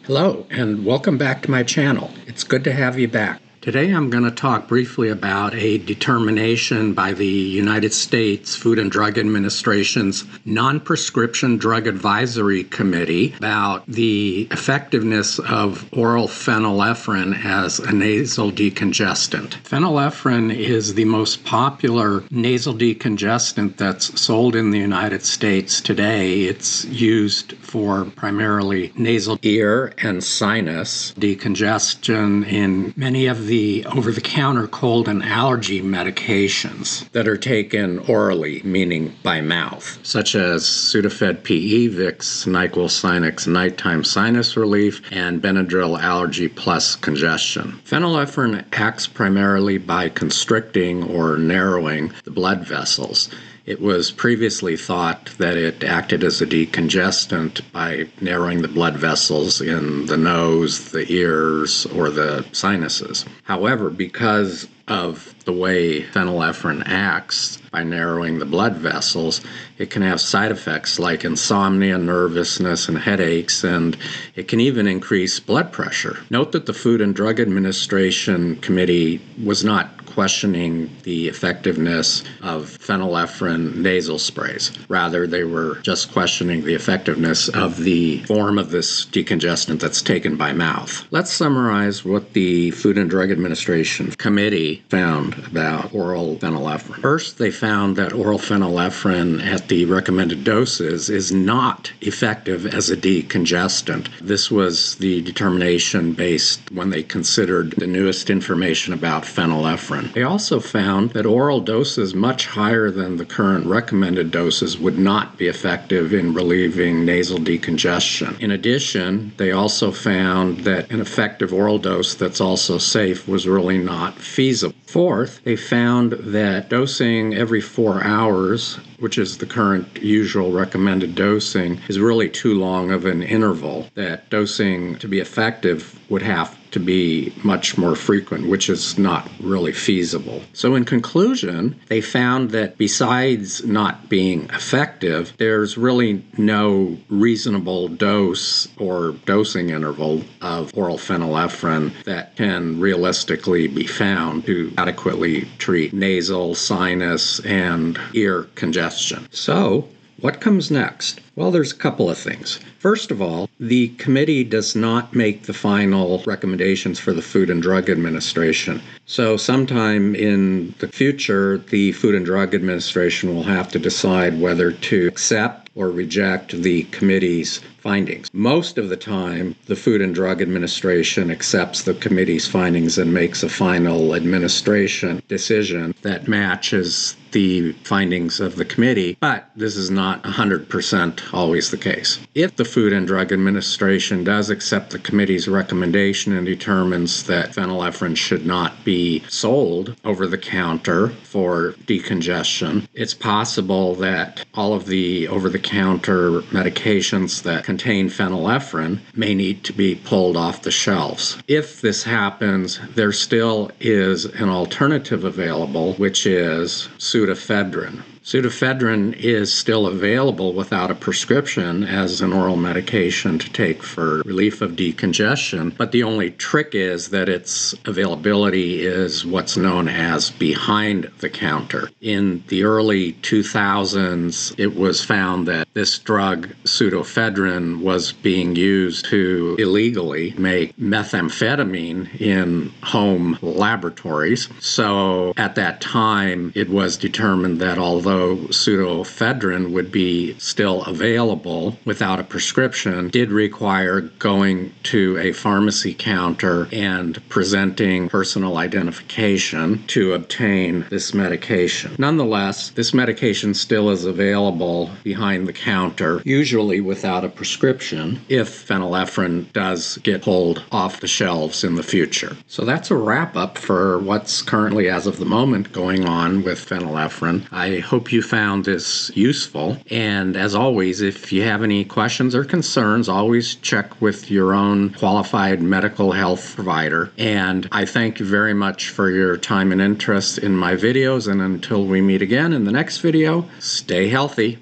Hello, and welcome back to my channel. It's good to have you back. Today I'm going to talk briefly about a determination by the United States Food and Drug Administration's Non-Prescription Drug Advisory Committee about the effectiveness of oral phenylephrine as a nasal decongestant. Phenylephrine is the most popular nasal decongestant that's sold in the United States today. It's used for primarily nasal, ear, and sinus decongestion in many of the over-the-counter cold and allergy medications that are taken orally, meaning by mouth, such as Sudafed PE, Vicks, NyQuil, Sinex, nighttime sinus relief, and Benadryl Allergy Plus congestion. Phenylephrine acts primarily by constricting or narrowing the blood vessels. It was previously thought that it acted as a decongestant by narrowing the blood vessels in the nose, the ears, or the sinuses. However, because of the way phenylephrine acts by narrowing the blood vessels, it can have side effects like insomnia, nervousness, and headaches, and it can even increase blood pressure. Note that the Food and Drug Administration Committee was not questioning the effectiveness of phenylephrine nasal sprays. Rather, they were just questioning the effectiveness of the form of this decongestant that's taken by mouth. Let's summarize what the Food and Drug Administration Committee found about oral phenylephrine. First, they found that oral phenylephrine at the recommended doses is not effective as a decongestant. This was the determination based when they considered the newest information about phenylephrine. They also found that oral doses much higher than the current recommended doses would not be effective in relieving nasal decongestion. In addition, they also found that an effective oral dose that's also safe was really not feasible. Fourth, they found that dosing every 4 hours, which is the current usual recommended dosing, is really too long of an interval. That dosing to be effective would have to be much more frequent, which is not really feasible. So in conclusion, they found that besides not being effective, there's really no reasonable dose or dosing interval of oral phenylephrine that can realistically be found to adequately treat nasal, sinus, and ear congestion. So, what comes next? Well, there's a couple of things. First of all, the committee does not make the final recommendations for the Food and Drug Administration. So sometime in the future, the Food and Drug Administration will have to decide whether to accept or reject the committee's findings. Most of the time, the Food and Drug Administration accepts the committee's findings and makes a final administration decision that matches the findings of the committee, but this is not 100% always the case. If the Food and Drug Administration does accept the committee's recommendation and determines that phenylephrine should not be sold over the counter for decongestion, it's possible that all of the over-the-counter medications that contain phenylephrine may need to be pulled off the shelves. If this happens, there still is an alternative available, which is pseudoephedrine. Pseudoephedrine is still available without a prescription as an oral medication to take for relief of decongestion, but the only trick is that its availability is what's known as behind the counter. In the early 2000s, it was found that this drug, pseudoephedrine, was being used to illegally make methamphetamine in home laboratories. So at that time, it was determined that although pseudoephedrine would be still available without a prescription, did require going to a pharmacy counter and presenting personal identification to obtain this medication. Nonetheless, this medication still is available behind the counter, usually without a prescription, if phenylephrine does get pulled off the shelves in the future. So that's a wrap-up for what's currently, as of the moment, going on with phenylephrine. I hope you found this useful. And as always, if you have any questions or concerns, always check with your own qualified medical health provider. And I thank you very much for your time and interest in my videos. And until we meet again in the next video, stay healthy.